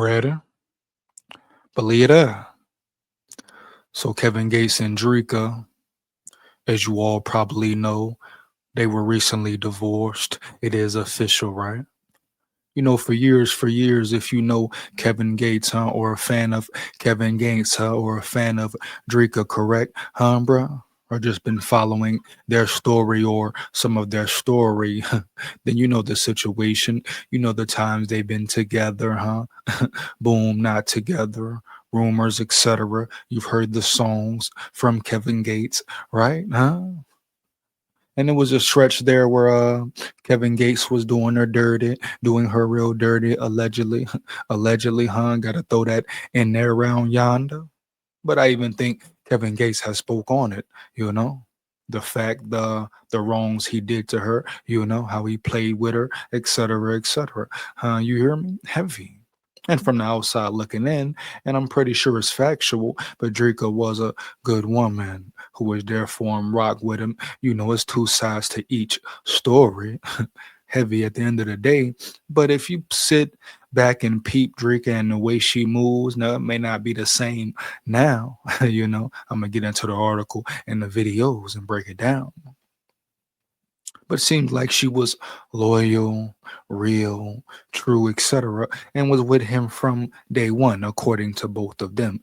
Ready? Believe it. So Kevin Gates and Dreka, as you all probably know, they were recently divorced. It is official, right? For years, if you know Kevin Gates, huh, or a fan of Kevin Gates, huh, or a fan of Dreka, correct, huh, bruh? Or just been following their story or some of their story, then you know the situation. You know the times they've been together, huh? Boom, not together. Rumors, etc. You've heard the songs from Kevin Gates, right? Huh? And it was a stretch there where Kevin Gates was doing her dirty, doing her real dirty, allegedly, allegedly, huh? Got to throw that in there around yonder. But I even think Kevin Gates has spoke on it. You know, the fact, the wrongs he did to her. You know how he played with her, etc., etc. You hear me? Heavy. And from the outside looking in, and I'm pretty sure it's factual, but Dreka was a good woman who was there for him, rock with him. You know, it's two sides to each story. Heavy at the end of the day. But if you sit back and peep Dreka and the way she moves, now it may not be the same now. I'm gonna get into the article and the videos and break it down. But it seems like she was loyal, real, true, etc., and was with him from day one, according to both of them.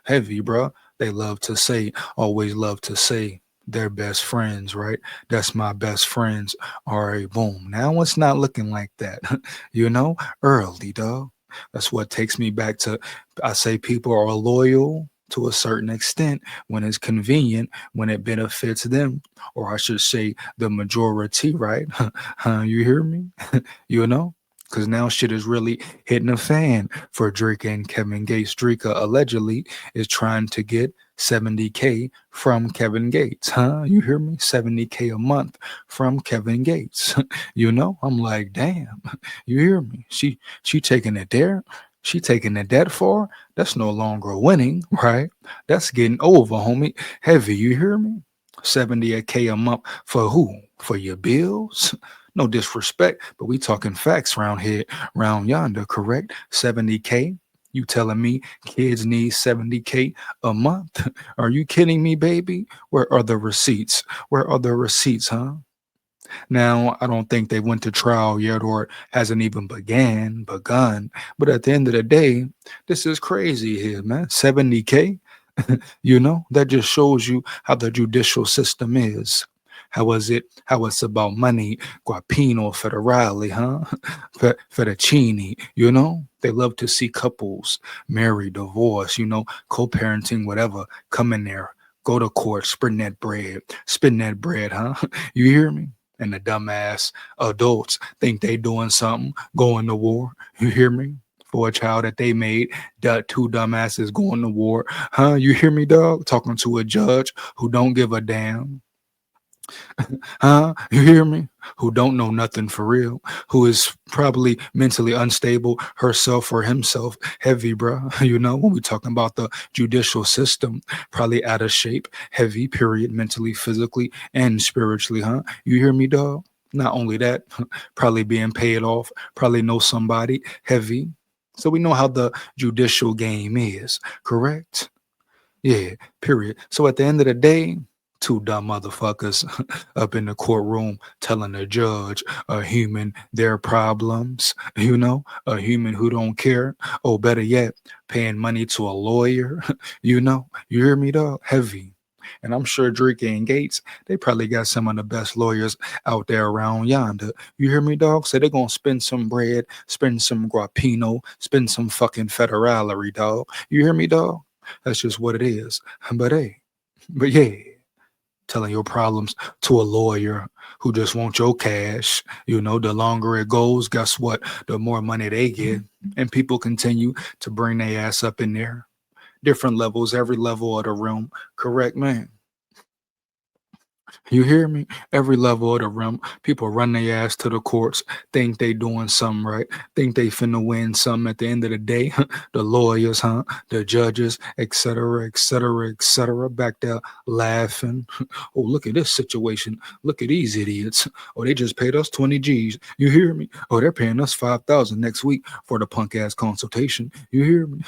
Heavy, bruh. They love to say, always love to say, they're best friends, right? That's my best friends. All right, boom. Now it's not looking like that, early, dog. That's what takes me back to I say people are loyal to a certain extent when it's convenient, when it benefits them, or I should say the majority, right? You hear me? you know? Because now shit is really hitting a fan for Drake and Kevin Gates. Dreka allegedly is trying to get 70K from Kevin Gates. Huh? You hear me? 70K a month from Kevin Gates. I'm like, damn. You hear me? She taking it there. She taking it that far. That's no longer winning, right? That's getting over, homie. Heavy, you hear me? 70K a month for who? For your bills? No disrespect, but we talking facts round here, round yonder, correct? 70K? You telling me kids need 70K a month? Are you kidding me, baby? Where are the receipts? Where are the receipts, huh? Now, I don't think they went to trial yet or it hasn't even begun. But at the end of the day, this is crazy here, man. 70K? That just shows you how the judicial system is. How is it? How it's about money, guapino, federale, huh? Fettuccine, They love to see couples marry, divorce, co-parenting, whatever, come in there, go to court, spin that bread, huh? You hear me? And the dumbass adults think they doing something, going to war. You hear me? For a child that they made, two dumbasses going to war. Huh? You hear me, dog? Talking to a judge who don't give a damn. Huh? You hear me? Who don't know nothing for real, who is probably mentally unstable herself or himself, heavy, bruh. When we talking about the judicial system, probably out of shape, heavy, period, mentally, physically, and spiritually, huh? You hear me, dog? Not only that, probably being paid off, probably know somebody, heavy. So we know how the judicial game is, correct? Yeah, period. So at the end of the day, two dumb motherfuckers up in the courtroom telling the judge, a human, their problems, a human who don't care. Oh, better yet, paying money to a lawyer, you hear me, dog? Heavy. And I'm sure Drake and Gates, they probably got some of the best lawyers out there around yonder. You hear me, dog? So they're gonna spend some bread, spend some guapino, spend some fucking federalery, dog. You hear me, dog? That's just what it is. But hey, but yeah, telling your problems to a lawyer who just wants your cash. The longer it goes, guess what? The more money they get. And people continue to bring their ass up in there. Different levels, every level of the room. Correct, man. You hear me? Every level of the realm, people run their ass to the courts, think they doing something right, think they finna win something at the end of the day. The lawyers, the judges, etc., etc., etc., back there laughing. Oh, look at this situation. Look at these idiots. Oh, they just paid us 20 G's. You hear me? Oh, they're paying us 5,000 next week for the punk ass consultation. You hear me?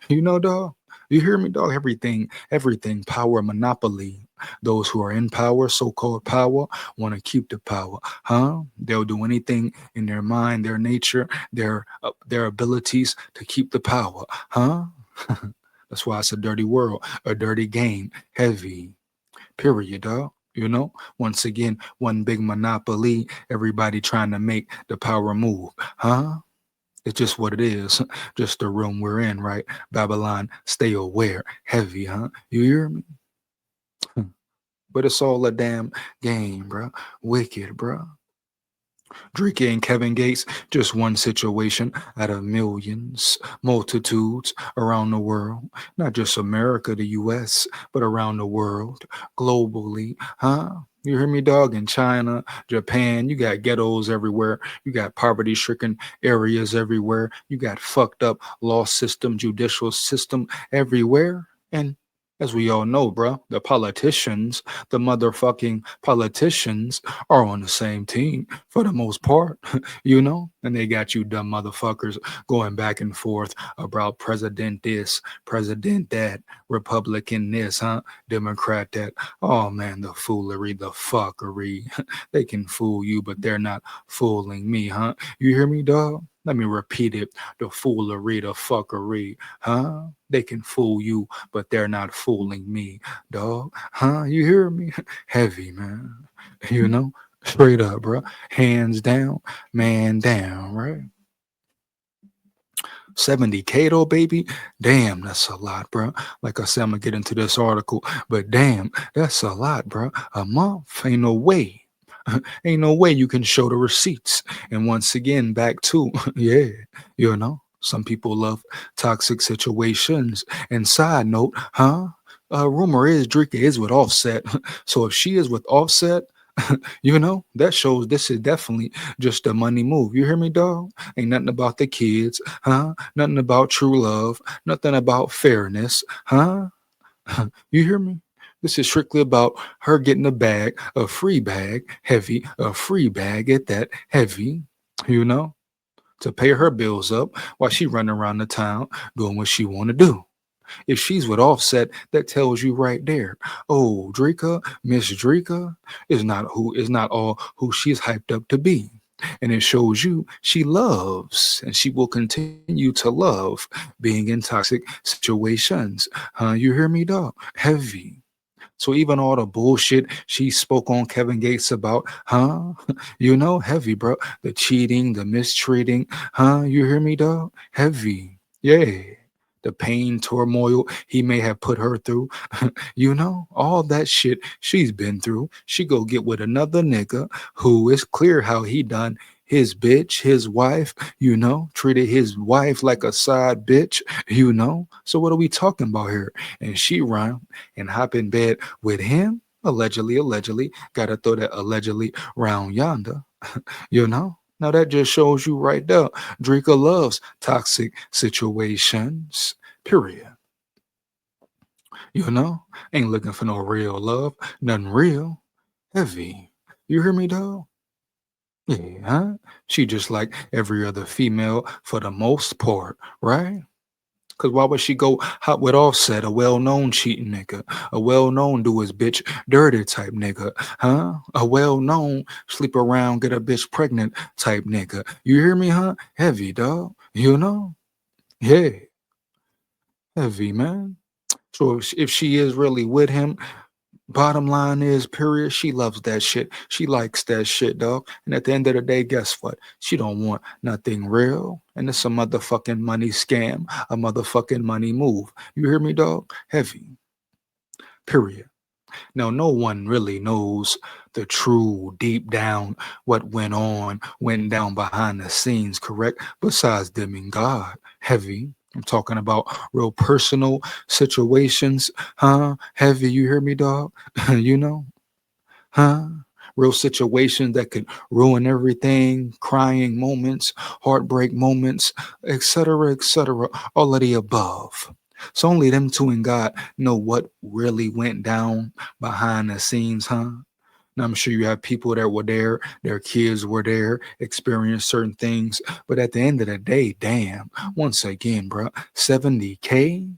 You know, dog. You hear me, dog? Everything, power monopoly. Those who are in power, so called power, want to keep the power. Huh? They'll do anything in their mind, their nature, their abilities to keep the power. Huh? That's why it's a dirty world, a dirty game, heavy. Period, dog. You know, once again, one big monopoly, everybody trying to make the power move. Huh? It's just what it is. Just the room we're in, right? Babylon, stay aware. Heavy, huh? You hear me? But it's all a damn game, bro. Wicked, bro. Dreka and Kevin Gates, just one situation out of millions, multitudes around the world. Not just America, the US, but around the world, globally. Huh? You hear me, dog? In China, Japan, you got ghettos everywhere. You got poverty stricken areas everywhere. You got fucked up law system, judicial system everywhere. And as we all know, bro, the motherfucking politicians are on the same team for the most part, and they got you dumb motherfuckers going back and forth about president this, president that, Republican this, Democrat that. Oh man, the foolery, the fuckery. They can fool you, but they're not fooling me, huh? You hear me, dog? Let me repeat it. The foolery, the fuckery, huh? They can fool you, but they're not fooling me, dog. Huh? You hear me? Heavy, man. You know? Straight up, bro. Hands down, man down, right? 70K though, baby. Damn, that's a lot, bro. Like I said, I'm gonna get into this article, but damn, that's a lot, bro. A month, ain't no way. Ain't no way you can show the receipts. And once again, back to, yeah, some people love toxic situations. And side note, rumor is Drika is with Offset. So if she is with Offset, that shows this is definitely just a money move. You hear me, dog? Ain't nothing about the kids, huh? Nothing about true love, nothing about fairness, huh? You hear me? This is strictly about her getting a bag, a free bag, heavy, a free bag at that, heavy, you know, to pay her bills up while she running around the town doing what she want to do. If she's with Offset, that tells you right there. Oh, Dreka, Miss Dreka is not all who she's hyped up to be. And it shows you she loves and she will continue to love being in toxic situations. You hear me, dog? Heavy. So even all the bullshit she spoke on Kevin Gates about, heavy, bro. The cheating, the mistreating, you hear me, dog? Heavy. Yeah. The pain, turmoil he may have put her through, all that shit she's been through. She go get with another nigga who is clear how he done his bitch, his wife, treated his wife like a side bitch, So what are we talking about here? And she run and hop in bed with him, allegedly, gotta throw that allegedly round yonder, you know? Now that just shows you right there. Dreka loves toxic situations. Period. You know? Ain't looking for no real love. Nothing real. Heavy. You hear me, dog? Yeah, huh? She just like every other female for the most part, right? Cause why would she go hot with Offset, a well-known cheating nigga, a well-known do his bitch dirty type nigga, huh? A well-known sleep around, get a bitch pregnant type nigga. You hear me, huh? Heavy, dog. Yeah, heavy, man. So if she is really with him, bottom line is, period, she loves that shit. She likes that shit, dog. And at the end of the day, guess what? She don't want nothing real. And it's a motherfucking money scam, a motherfucking money move. You hear me, dog? Heavy. Period. Now, no one really knows the true deep down what went down behind the scenes, correct? Besides them and God. Heavy. I'm talking about real personal situations, huh? Heavy, you hear me, dog? you know? huh? Real situations that could ruin everything, crying moments, heartbreak moments, etc., etc., all of the above. So only them two and God know what really went down behind the scenes, huh? Now, I'm sure you have people that were there, their kids were there, experienced certain things. But at the end of the day, damn, once again, bro, 70K?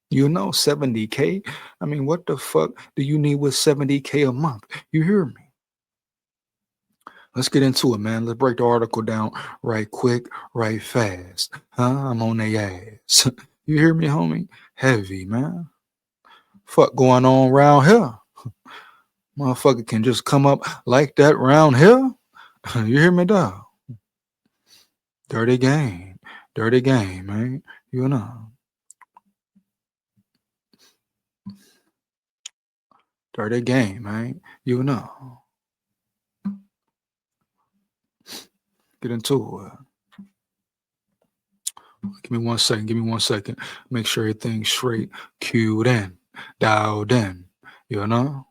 You know, 70K? I mean, what the fuck do you need with 70K a month? You hear me? Let's get into it, man. Let's break the article down right quick, right fast. Huh? I'm on their ass. You hear me, homie? Heavy, man. Fuck going on around here? Motherfucker can just come up like that round here? You hear me, dog? Dirty game. Dirty game, man. You know. Dirty game, man. You know. Get into it. Give me 1 second. Give me 1 second. Make sure everything's straight. Cued in. Dialed in. You know?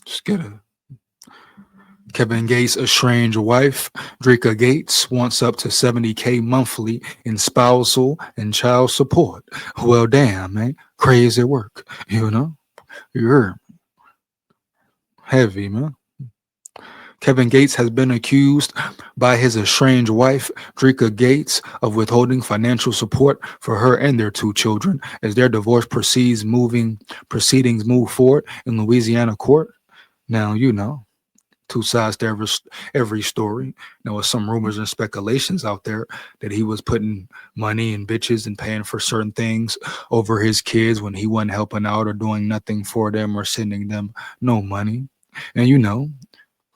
Just get it. Kevin Gates' estranged wife, Dreka Gates, wants up to 70K monthly in spousal and child support. Well, damn, man. Crazy work. You know? You're heavy, man. Kevin Gates has been accused by his estranged wife, Dreka Gates, of withholding financial support for her and their two children as their divorce proceedings move forward in Louisiana court. Now, you know, two sides to every story. There was some rumors and speculations out there that he was putting money and bitches and paying for certain things over his kids when he wasn't helping out or doing nothing for them or sending them no money. And you know,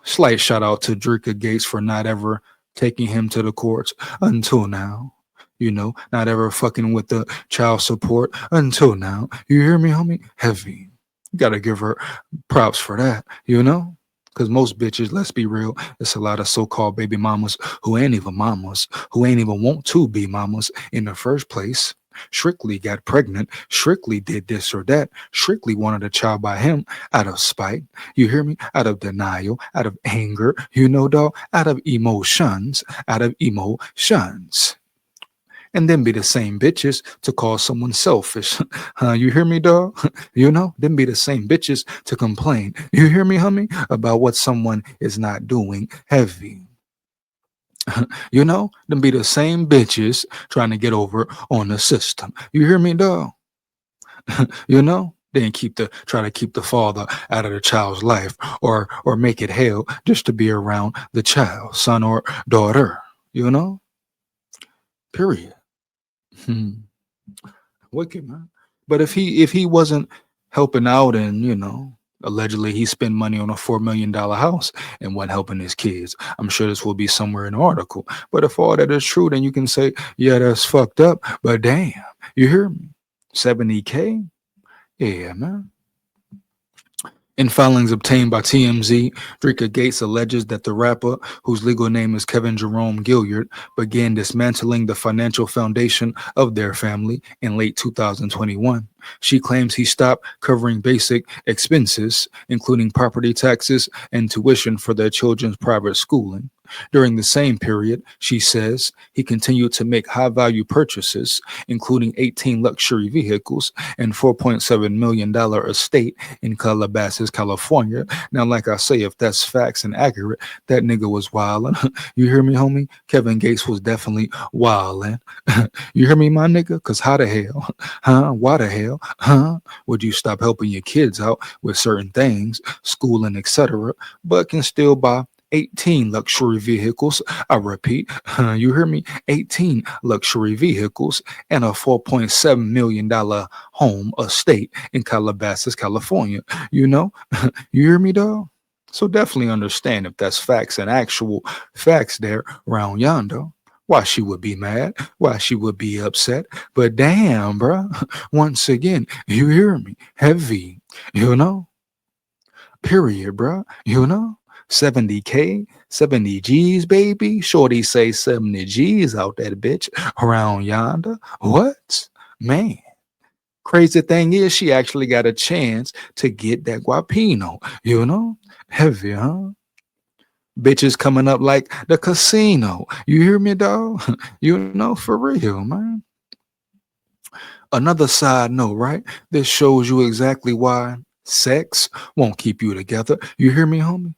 slight shout out to Dreka Gates for not ever taking him to the courts until now. You know, not ever fucking with the child support until now. You hear me, homie? Heavy. You gotta give her props for that, you know? Because most bitches, let's be real, it's a lot of so-called baby mamas who ain't even mamas, who ain't even want to be mamas in the first place. Strictly got pregnant, strictly did this or that, strictly wanted a child by him out of spite. You hear me? Out of denial, out of anger, you know, dog, out of emotions, out of emotions. And then be the same bitches to call someone selfish. You hear me, dog? You know, then be the same bitches to complain. You hear me, homie, about what someone is not doing heavy. You know, then be the same bitches trying to get over on the system. You hear me, dog? You know? Then try to keep the father out of the child's life or make it hell just to be around the child, son or daughter. You know? Period. Hmm. Wicked, man. But if he wasn't helping out and allegedly he spent money on a $4 million house and wasn't helping his kids, I'm sure this will be somewhere in the article. But if all that is true, then you can say, yeah, that's fucked up. But damn, you hear me? 70K? Yeah, man. In filings obtained by TMZ, Dreka Gates alleges that the rapper, whose legal name is Kevin Jerome Gilliard, began dismantling the financial foundation of their family in late 2021. She claims he stopped covering basic expenses, including property taxes and tuition for their children's private schooling. During the same period, she says, he continued to make high-value purchases, including 18 luxury vehicles and $4.7 million estate in Calabasas, California. Now, like I say, if that's facts and accurate, that nigga was wildin'. You hear me, homie? Kevin Gates was definitely wildin'. You hear me, my nigga? Because how the hell? Huh? Why the hell? Huh? Would you stop helping your kids out with certain things, schooling, etc., but can still buy 18 luxury vehicles? I repeat, you hear me? 18 luxury vehicles and a $4.7 million home estate in Calabasas, California. You know, you hear me, dog? So definitely understand if that's facts and actual facts there around yonder. Why she would be mad, why she would be upset. But damn, bruh, once again, you hear me? Heavy, you know? Period, bruh. You know? 70K, 70 G's, baby. Shorty say 70 G's out that bitch around yonder. What? Man. Crazy thing is, she actually got a chance to get that guapino, you know? Heavy, huh? Bitches coming up like the casino. You hear me, dog? You know, for real, man. Another side note, right? This shows you exactly why sex won't keep you together. You hear me, homie?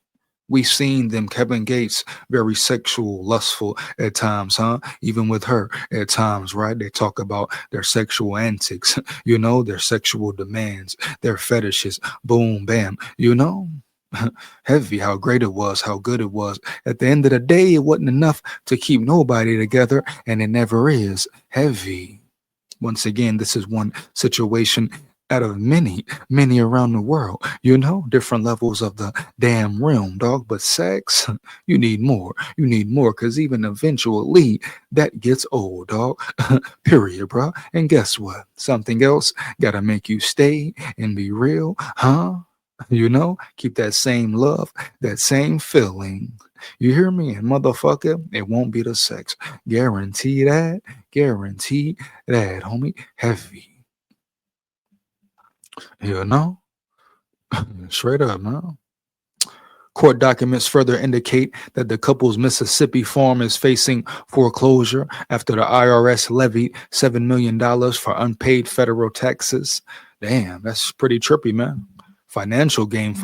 We seen them Kevin Gates very sexual, lustful at times, huh? Even with her at times, right? They talk about their sexual antics, you know, their sexual demands, their fetishes, boom, bam, you know? Heavy, how great it was, how good it was. At the end of the day, it wasn't enough to keep nobody together, and it never is. Heavy. Once again, this is one situation out of many, many around the world. You know, different levels of the damn realm, dog. But sex, you need more. You need more, because even eventually that gets old, dog. Period, bro. And guess what? Something else gotta make you stay and be real, huh? You know, keep that same love, that same feeling. You hear me? And motherfucker, it won't be the sex. Guarantee that. Guarantee that, homie. Heavy. You know? Straight up, man. Court documents further indicate that the couple's Mississippi farm is facing foreclosure after the IRS levied $7 million for unpaid federal taxes. Damn, that's pretty trippy, man. Financial game.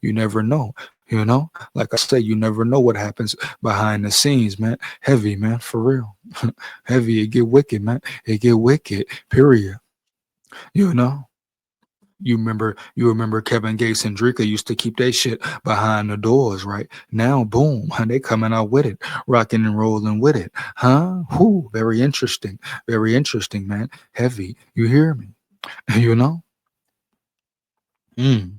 You never know. You know, like I say, you never know what happens behind the scenes, man. Heavy, man, for real. Heavy, it get wicked, man. It get wicked, period. You know? You remember Kevin Gates and Dreka used to keep their shit behind the doors, right? Now, boom, they coming out with it, rocking and rolling with it, huh? Whoo, very interesting, man. Heavy, you hear me? You know? Mm.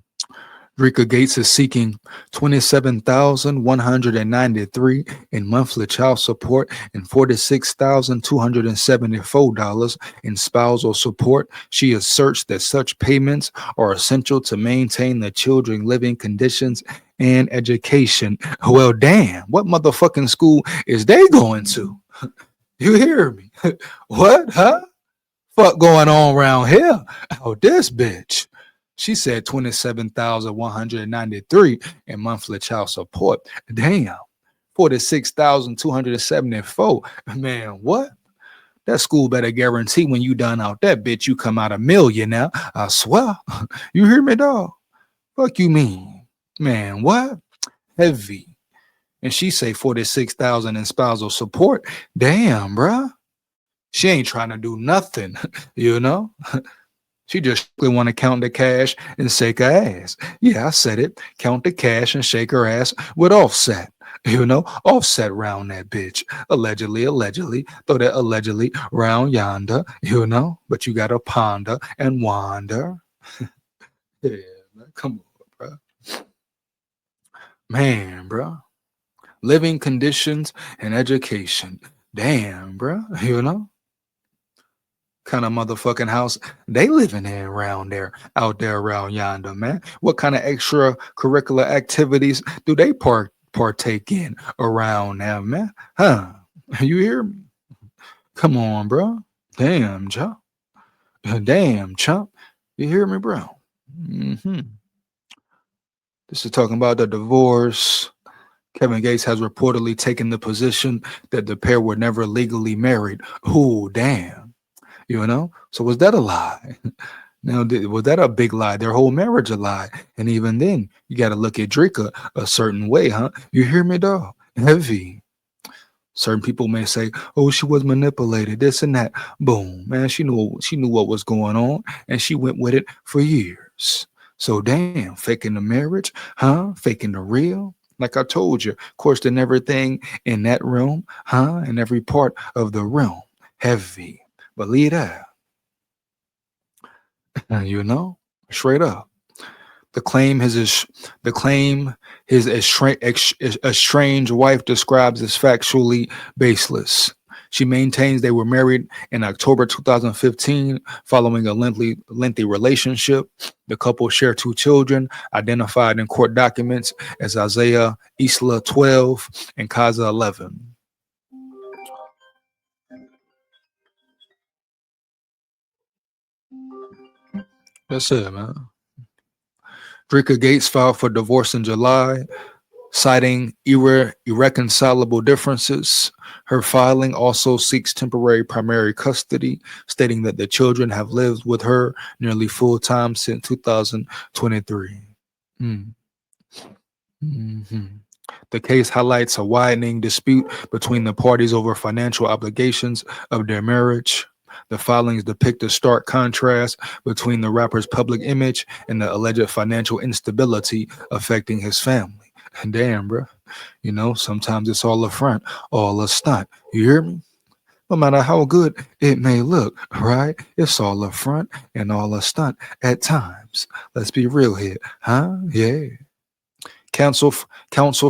Dreka Gates is seeking 27,193 in monthly child support and $46,274 in spousal support. She asserts that such payments are essential to maintain the children's living conditions and education. Well, damn, what motherfucking school is they going to? You hear me? What, huh? Fuck going on around here? Oh, this bitch. She said 27,193 in monthly child support. Damn. 46,274. Man, what? That school better guarantee when you done out that bitch, you come out a million now. I swear. You hear me, dog? Fuck you mean? Man, what? Heavy. And she say 46,000 in spousal support. Damn, bruh. She ain't trying to do nothing, you know? She just want to count the cash and shake her ass. Yeah, I said it. Count the cash and shake her ass with Offset. You know, Offset round that bitch. Allegedly. Throw that allegedly round yonder, you know? But you got to ponder and wander. Yeah, man. Come on, bro. Man, bro. Living conditions and education. Damn, bro. You know? Kind of motherfucking house they living in around there, out there around yonder, man? What kind of extracurricular activities do they partake in around there, man? Huh? You hear me? Come on, bro. Damn, chump. Damn, chump. You hear me, bro? hmm This is talking about the divorce. Kevin Gates has reportedly taken the position that the pair were never legally married. Ooh, damn. You know? So was that a lie? Now, was that a big lie? Their whole marriage a lie. And even then, you got to look at Dreka a certain way, huh? You hear me, dog? Heavy. Certain people may say, "Oh, she was manipulated, this and that." Boom, man. She knew what was going on, and she went with it for years. So damn, faking the marriage, huh? Faking the real. Like I told you, of course, and everything in that realm, huh? In every part of the realm, heavy. Believe that, you know, straight up. The claim his estranged wife describes as factually baseless. She maintains they were married in October 2015 following a lengthy relationship. The couple share two children, identified in court documents as Isaiah Isla 12 and Kaza 11. That's it, man. Dreka Gates filed for divorce in July, citing irreconcilable differences. Her filing also seeks temporary primary custody, stating that the children have lived with her nearly full time since 2023. Mm. Mhm. The case highlights a widening dispute between the parties over financial obligations of their marriage. The filings depict a stark contrast between the rapper's public image and the alleged financial instability affecting his family. And damn, bro, sometimes it's all a front, all a stunt. You hear me? No matter how good it may look, right? It's all a front and all a stunt at times. Let's be real here, huh? Yeah. Counsel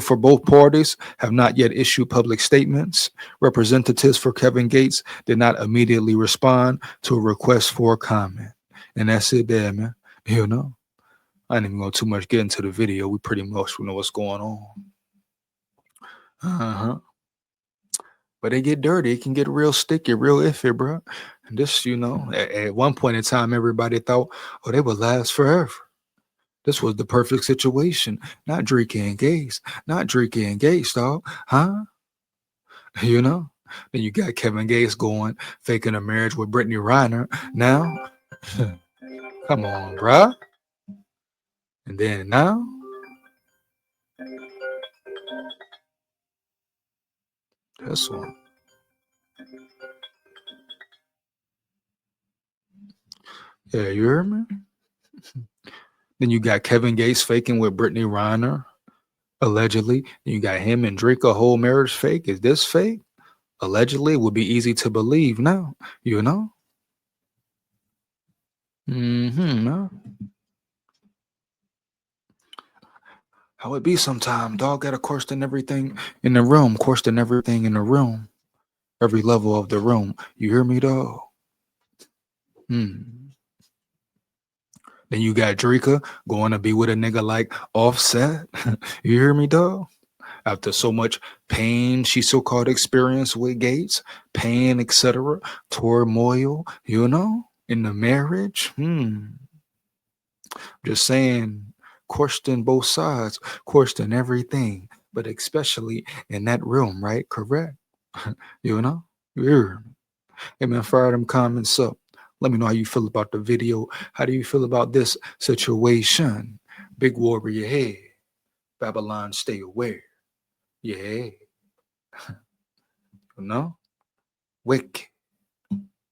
for both parties have not yet issued public statements. Representatives for Kevin Gates did not immediately respond to a request for comment. And that's it there, man. I didn't even go too much get into the video. We pretty much know what's going on. Uh-huh. But they get dirty. It can get real sticky, real iffy, bro. And this, at one point in time, everybody thought, oh, they would last forever. This was the perfect situation. Not Dreka and Gates. Not Dreka and Gates, dog. Huh? You know? Then you got Kevin Gates going, faking a marriage with Brittany Reiner. Now, come on, bruh. And then now, this one. Yeah, you heard me? Then you got Kevin Gates faking with Brittany Reiner, allegedly. Then you got him and Drake, a whole marriage fake. Is this fake? Allegedly, it would be easy to believe now, you know? Mm-hmm. How it be sometime. Dog got to question everything in the room. Question everything in the room. Every level of the room. You hear me, dog? Hmm. Then you got Dreka going to be with a nigga like Offset. You hear me, dog? After so much pain she so-called experienced with Gates, pain, etc., turmoil, in the marriage. Just saying, question both sides, question everything, but especially in that room, right? Correct. you know? Yeah. Hey man, fire them comments up. Let me know how you feel about the video. How do you feel about this situation? Big warrior head. Babylon, stay aware. Yeah. Wicked.